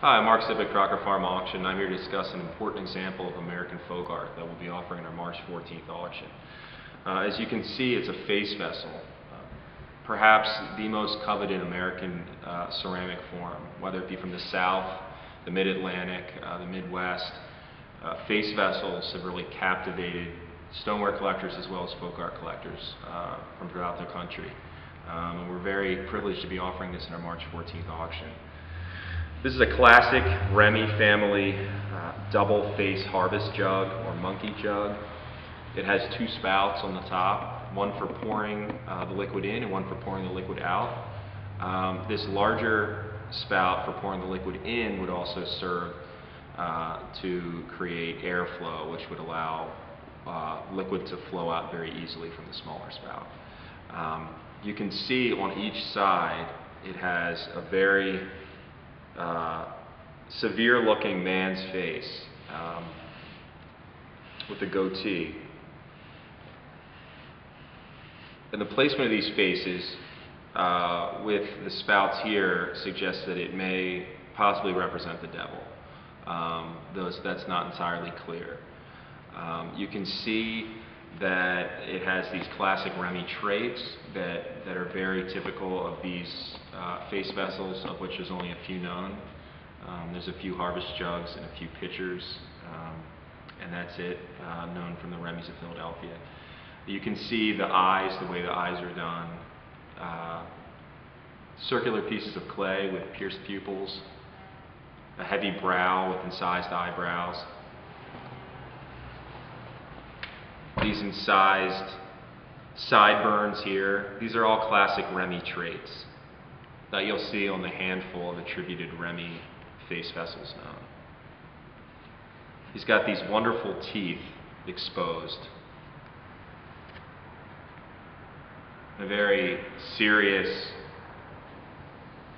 Hi, I'm Mark Sibick, Crocker Farm Auction. I'm here to discuss an important example of American folk art that we'll be offering in our March 14th auction. As you can see, it's a face vessel, perhaps the most coveted American ceramic form, whether it be from the South, the Mid-Atlantic, the Midwest. Face vessels have really captivated stoneware collectors as well as folk art collectors from throughout the country. And we're very privileged to be offering this in our March 14th auction. This is a classic Remmey family double face harvest jug or monkey jug. It has two spouts on the top, one for pouring the liquid in and one for pouring the liquid out. This larger spout for pouring the liquid in would also serve to create airflow, which would allow liquid to flow out very easily from the smaller spout. You can see on each side it has a very severe looking man's face with a goatee. And the placement of these faces with the spouts here suggests that it may possibly represent the devil, though that's not entirely clear. You can see that it has these classic Remmey traits that are very typical of these face vessels, of which there's only a few known. There's a few harvest jugs and a few pitchers, and that's it, known from the Remmeys of Philadelphia. You can see the eyes, the way the eyes are done. Circular pieces of clay with pierced pupils, a heavy brow with incised eyebrows. These incised sideburns here, these are all classic Remmey traits that you'll see on the handful of attributed Remmey face vessels known. He's got these wonderful teeth exposed. A very serious,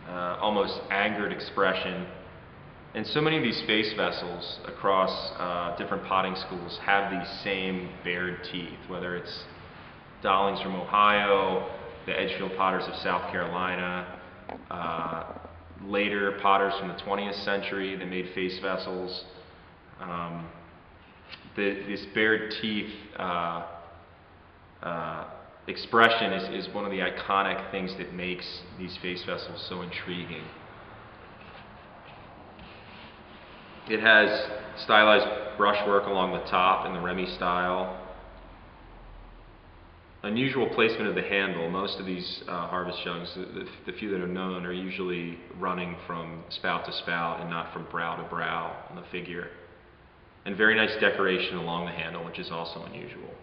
almost angered expression. And so many of these face vessels across different potting schools have these same bared teeth, whether it's Dollings from Ohio, the Edgefield potters of South Carolina, later potters from the 20th century that made face vessels. This bared teeth expression is one of the iconic things that makes these face vessels so intriguing. It has stylized brushwork along the top in the Remmey style. Unusual placement of the handle. Most of these harvest jugs, the few that are known, are usually running from spout to spout and not from brow to brow on the figure. And very nice decoration along the handle, which is also unusual.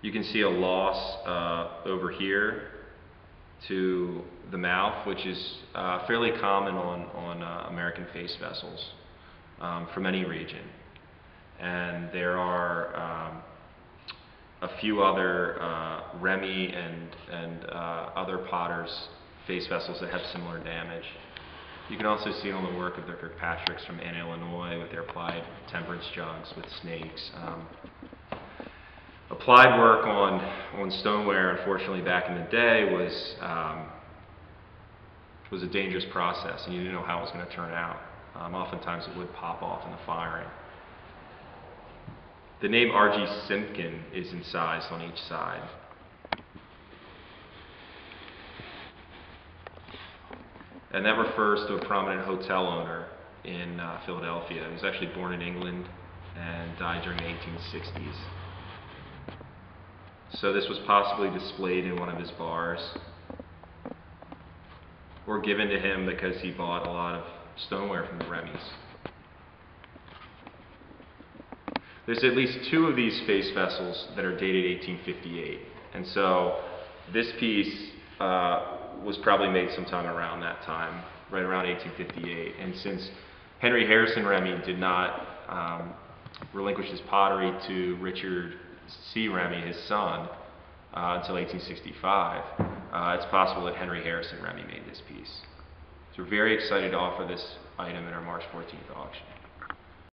You can see a loss over here to the mouth, which is fairly common on American face vessels from any region. And there are a few other Remmey and other potters' face vessels that have similar damage. You can also see on the work of the Kirkpatricks from Anna, Illinois, with their applied temperance jugs with snakes. Applied work on stoneware, unfortunately, back in the day was a dangerous process, and you didn't know how it was going to turn out. Oftentimes it would pop off in the firing. The name R.G. Simpkin is incised on each side. And that refers to a prominent hotel owner in Philadelphia. He was actually born in England and died during the 1860s. So this was possibly displayed in one of his bars, or given to him because he bought a lot of stoneware from the Remmeys. There's at least two of these face vessels that are dated 1858, and so this piece was probably made sometime around that time, right around 1858. And since Henry Harrison Remmey did not relinquish his pottery to Richard C. Remmey, his son, until 1865, it's possible that Henry Harrison Remmey made this piece. So we're very excited to offer this item in our March 14th auction.